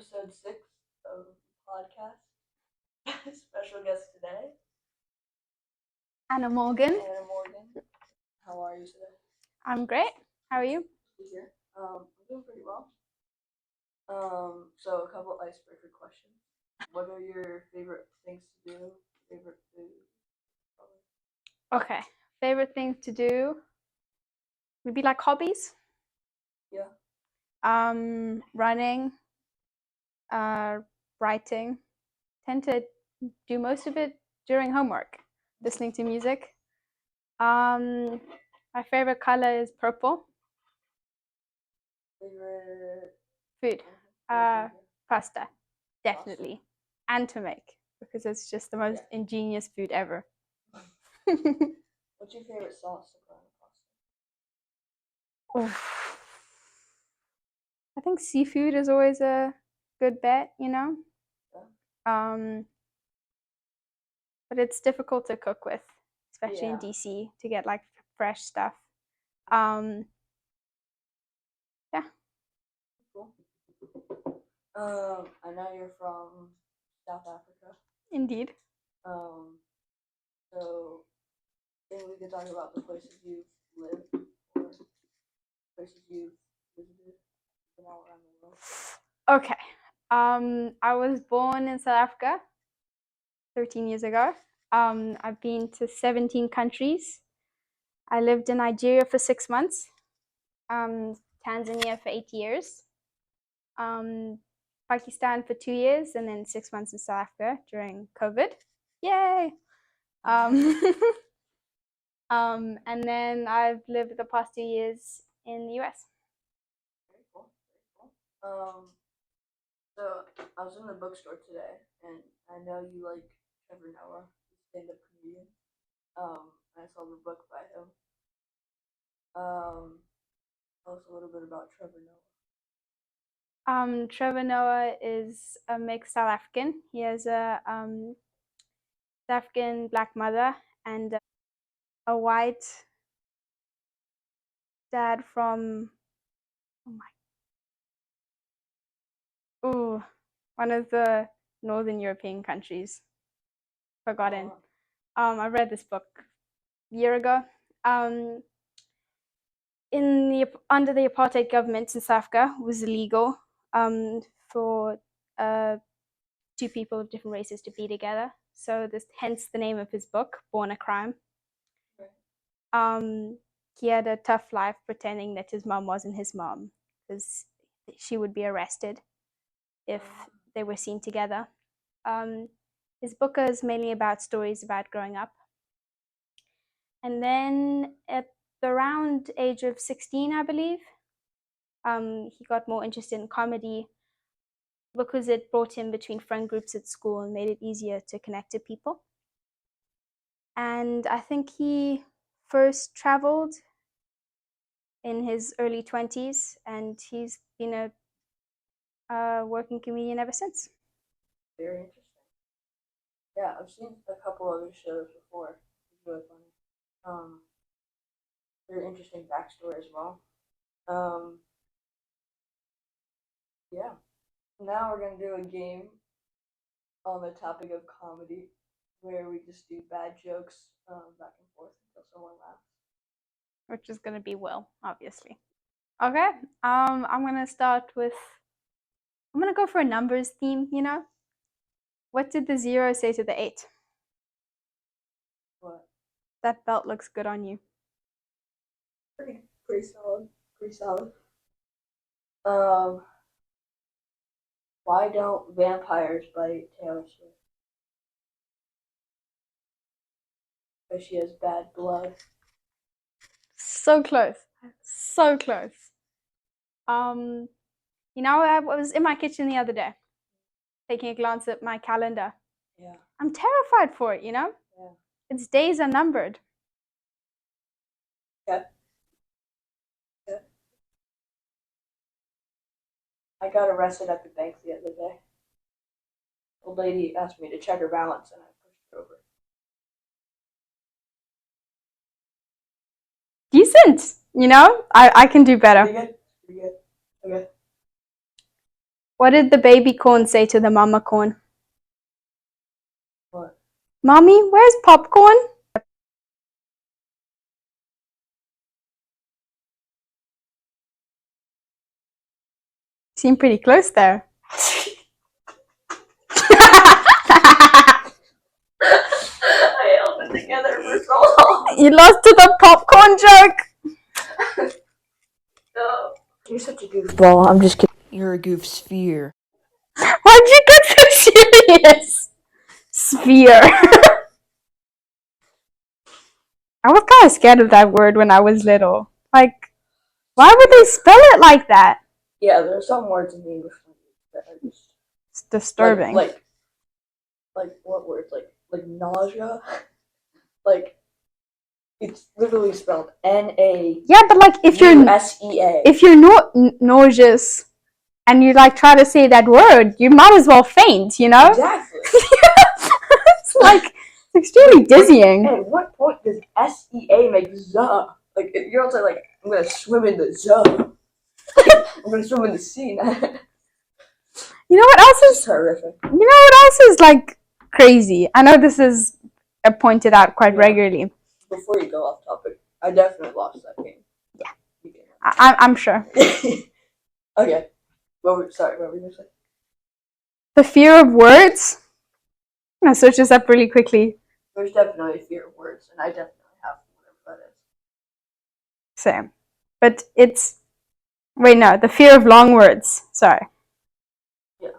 episode 6 of the podcast. Special guest today, Anna Morgan. Anna Morgan. How are you today? I'm great. How are you? Good here. I'm doing pretty well. So a couple icebreaker questions. What are your favorite things to do? Favorite food? Okay. Favorite things to do? Maybe like hobbies? Yeah. Running, writing. Tend to do most of it during homework. Listening to music. My favorite color is purple. Favorite Food. Pasta. Definitely. And to make, because it's just the most ingenious food ever. What's your favorite sauce to put on pasta? I think seafood is always a good bet, you know? Yeah. But it's difficult to cook with, especially in DC, to get like fresh stuff. Yeah. Cool. I know you're from South Africa. Indeed. So maybe we could talk about the places you've lived or places you've visited all around the world. Okay. I was born in South Africa 13 years ago. I've been to 17 countries. I lived in Nigeria for 6 months, Tanzania for 8 years, Pakistan for 2 years, and then 6 months in South Africa during COVID. Yay! And then I've lived the past 2 years in the US. Very cool. Very cool. So I was in the bookstore today, and I know you like Trevor Noah, stand-up comedian. I saw the book by him. Tell us a little bit about Trevor Noah. Trevor Noah is a mixed South African. He has a South African black mother and a white dad from one of the Northern European countries. Forgotten. I read this book a year ago. Under the apartheid government in South Africa, it was illegal for two people of different races to be together. So hence the name of his book, Born a Crime. He had a tough life pretending that his mom wasn't his mom, because she would be arrested if they were seen together. His book is mainly about stories about growing up. And then at the around age of 16, I believe, he got more interested in comedy because it brought him between friend groups at school and made it easier to connect to people. And I think he first traveled in his early 20s, and he's been a working comedian ever since. Very interesting. Yeah, I've seen a couple other shows before. It's really funny. Very interesting backstory as well. Yeah. Now we're gonna do a game on the topic of comedy, where we just do bad jokes back and forth until someone laughs. Which is gonna be Will, obviously. Okay. I'm gonna start with. I'm gonna go for a numbers theme. You know. What did the 0 say to the 8? What? That belt looks good on you. Pretty solid. Pretty solid. Why don't vampires bite Taylor Swift? Because she has bad blood. So close. So close. You know, I was in my kitchen the other day, taking a glance at my calendar. Yeah. I'm terrified for it, you know? Yeah. Its days are numbered. Yeah. Yeah. I got arrested at the bank the other day. Old lady asked me to check her balance, and I pushed her over. Decent, you know? I can do better. Pretty good. Pretty good. Okay. What did the baby corn say to the mama corn? What? Mommy, where's popcorn? Seem pretty close there. I held it together for so long. You lost to the popcorn joke. No. You're such a goofball. I'm just kidding. You're a goof sphere. Why'd you get so serious? Sphere. I was kind of scared of that word when I was little. Like, why would they spell it like that? Yeah, there's some words in the English language that are just It's disturbing. Like what words? Like nausea. Like it's literally spelled N-A. Yeah, but like if you're S-E-A. if you're not nauseous and you like try to say that word, you might as well faint. You know? Exactly. It's like it's extremely dizzying. At what point does S-E-A make za? Like you don't say like I'm gonna swim in the za. I'm gonna swim in the sea. You know what else It's is? horrific. You know what else is like crazy? I know this is pointed out quite Yeah. regularly. Before you go off topic, I definitely lost that game. Yeah. You can I'm sure. Okay. What were you gonna say? The fear of words. I'm gonna search this up really quickly. There's definitely a fear of words, and I definitely have whatever that is. Same. But it's wait, no, the fear of long words. Sorry. Yeah.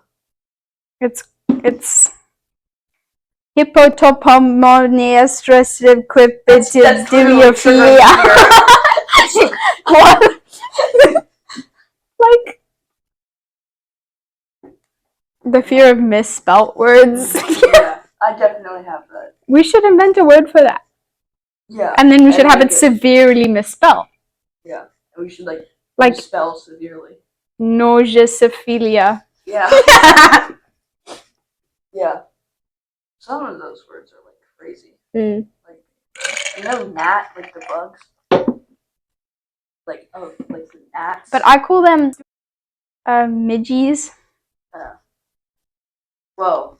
It's hippotopomoneastressive literally What? Like the fear of misspelt words. Yeah, I definitely have that. We should invent a word for that. Yeah. And then we should have make it severely misspelled. Yeah. And we should Like spell severely. nauseophilia. Yeah. Yeah. Some of those words are like crazy. Mm. Like you know gnat, like the bugs? Like the gnats. But I call them midgies. Well,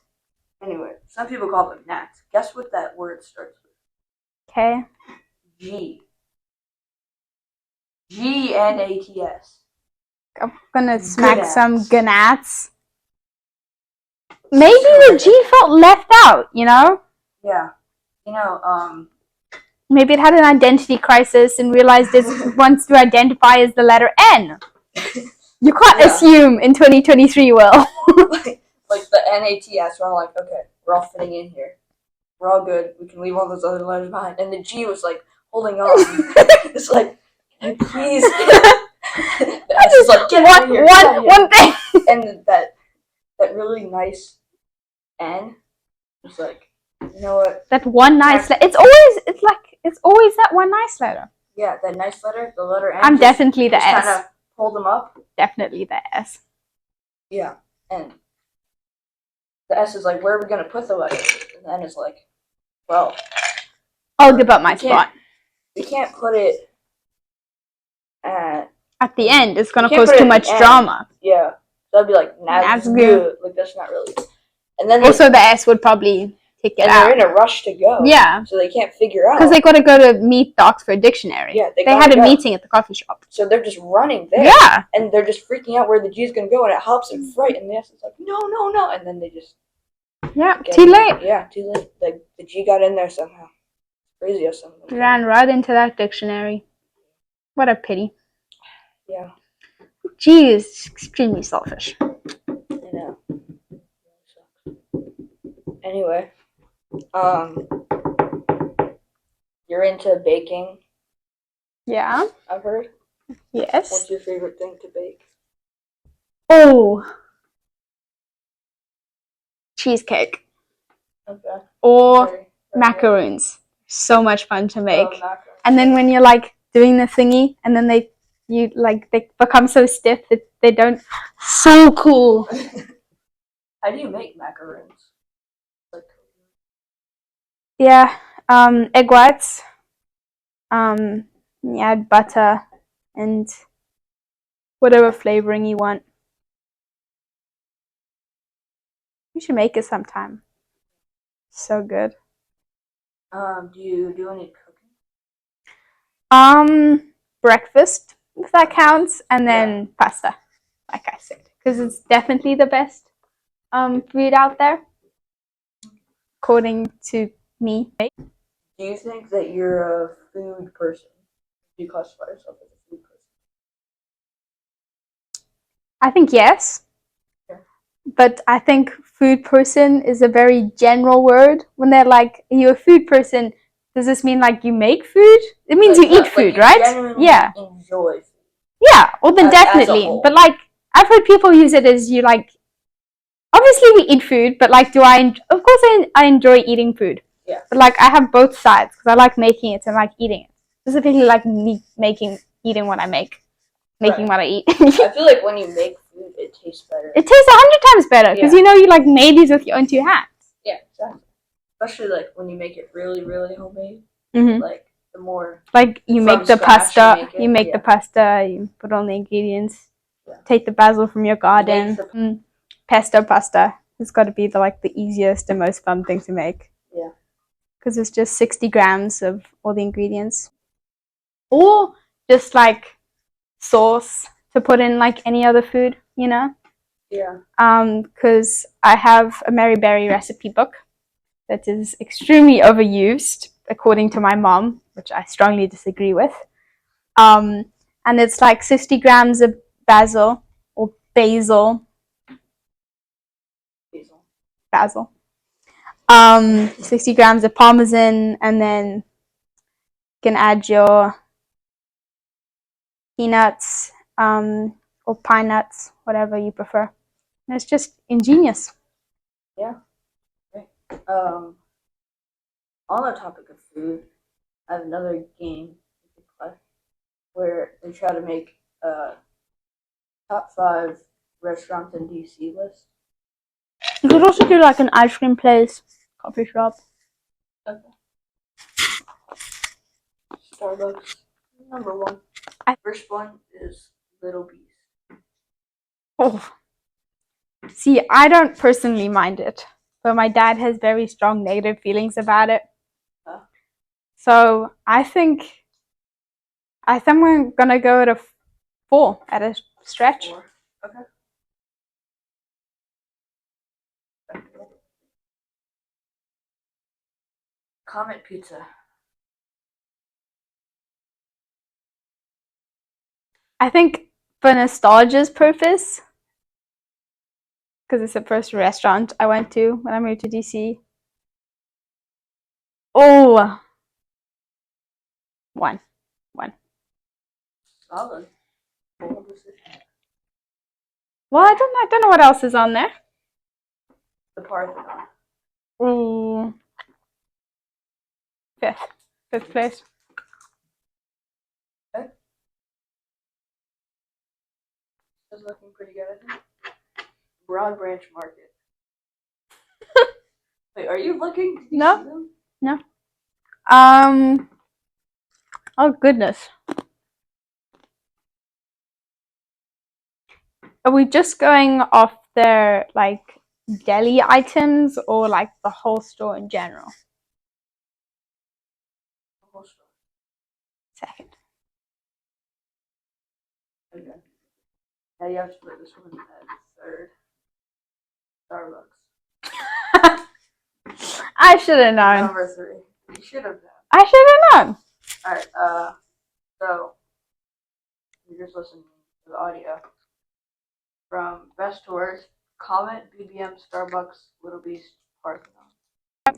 anyway, some people call them gnats. Guess what that word starts with? Okay. G. G-N-A-T-S. I'm gonna smack Gnats. some gnats. Maybe the G felt left out, you know? Yeah. You know, Maybe it had an identity crisis and realized it wants to identify as the letter N. You can't Yeah. assume in 2023, Will. like the N-A-T-S, we're all like, okay, we're all fitting in here. We're all good. We can leave all those other letters behind. And the G was like holding on. It's like, please. The S is like, get out of here. Get out of here. One thing. And that really nice N was like, you know what? That one nice letter. It's always that one nice letter. Yeah, that nice letter, the letter N. I'm definitely the just S. kind of hold them up. Definitely the S. Yeah, and the S is like, where are we gonna put the letters? And the N is like, well, I'll give up my spot. We can't put it at the end. It's gonna you can't cause put it too at much the end. drama. Yeah, that'd be like, that's good. good. Like that's not really. And then Also, the S would probably take it out. they're in a rush to go. Yeah. So they can't figure out. Because they got to go to meet the Oxford Dictionary. Yeah, they had a meeting at the coffee shop. So they're just running there. Yeah. And they're just freaking out where the G is going to go, and it helps and fright, and the S is like, no. And then they just. Yeah, too late. Yeah, too late. The G got in there somehow. Crazy how something. Ran right into that dictionary. What a pity. Yeah. G is extremely selfish. I know. Anyway, you're into baking. Yeah. I've heard. Yes. What's your favorite thing to bake? Oh. Cheesecake. Okay. Or Very macaroons. So much fun to make. macaroons. And then when you're like doing the thingy, and then they become so stiff that they don't. So cool. How do you make macaroons? Yeah. Egg whites. You add butter and whatever flavoring you want. You should make it sometime. So good. Do you do any cooking? Breakfast, if that counts, and then pasta, like I said, because it's definitely the best food out there, according to me. Do you think that you're a food person? Do you classify yourself as a food person? I think yes, but I think food person is a very general word. When they're like, "Are you a food person?" Does this mean like you make food? It means Like, you eat food, right? Yeah. Enjoy food. Yeah, well then As definitely. But like, I've heard people use it as you like. Obviously, we eat food, but like, do I? Of course, I enjoy eating food. Yeah. But like, I have both sides because I like making it and I like eating it. Specifically, like me eating what I make, making what I eat. I feel like when you make food, it tastes better. It tastes 100 times better because you know you like made these with your own 2 hands. Yeah, exactly. Especially like when you make it really, really homemade. Mm-hmm. Like the more. Like you make the pasta, you make the pasta, you put on the ingredients, take the basil from your garden. Pesto pasta has got to be the easiest and most fun thing to make. Yeah. Because it's just 60 grams of all the ingredients. Or just like sauce to put in like any other food, you know? Yeah. Because I have a Mary Berry recipe book that is extremely overused, according to my mom, which I strongly disagree with. And it's like 60 grams of basil or basil. 60 grams of parmesan, and then you can add your peanuts or pine nuts, whatever you prefer. And it's just ingenious. Yeah. Right. On the topic of food, I have another game where we try to make a top 5 restaurants in DC list. You could also do like an ice cream place, coffee shop. Okay. Starbucks, number 1. First one is Little Beast. Oh. See, I don't personally mind it, but my dad has very strong negative feelings about it. So I think we're gonna go to 4 at a stretch. 4. Okay. Comet Pizza. I think for nostalgia's purpose, because it's the first restaurant I went to when I moved to DC. Oh, 1. Solid. Well, I don't know what else is on there. The Parthenon. Ooh. 5th place. Okay. That's looking pretty good, I think. Broad Branch Market. Wait, are you looking? Did you see them? No. Oh goodness. Are we just going off their like deli items or like the whole store in general? The whole store. Second. Okay. Now you have to put this one at 3rd. Starbucks. I should have known. Number 3. You should have known. I should have known. Alright, so you're just listening to the audio. From Best Tours, Comet, BBM, Starbucks, Little Beast, Parthenon.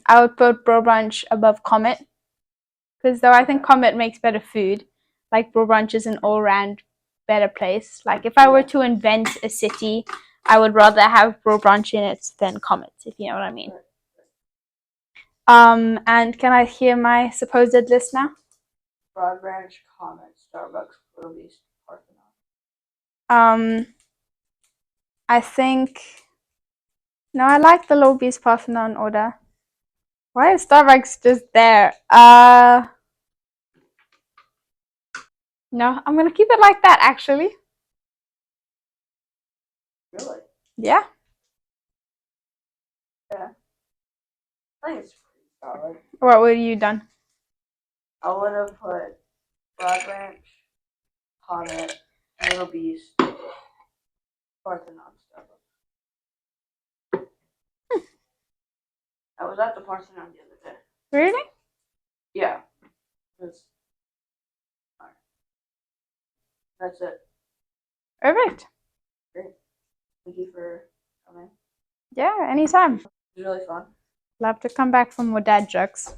I would put Bro Brunch above Comet. Because though I think Comet makes better food, like Bro Brunch is an all-round better place. Like if I were to invent a city, I would rather have Bro Brunch in it than Comet, if you know what I mean. And can I hear my supposed list now? Broad Branch, Comet, Starbucks, Little Beast, Parthenon. I think. No, I like the Little Beast Parthenon order. Why is Starbucks just there? No, I'm gonna keep it like that actually. Really? Yeah. Yeah. I think it's pretty solid. What would you done? I would have put Broad Branch, Comet, Little Beast, Parthenon stuff. I was at the Parthenon the other day. Really? Yeah. Alright. That's it. Perfect. Great. Thank you for coming. Yeah, anytime. It was really fun. Love to come back for more dad jokes.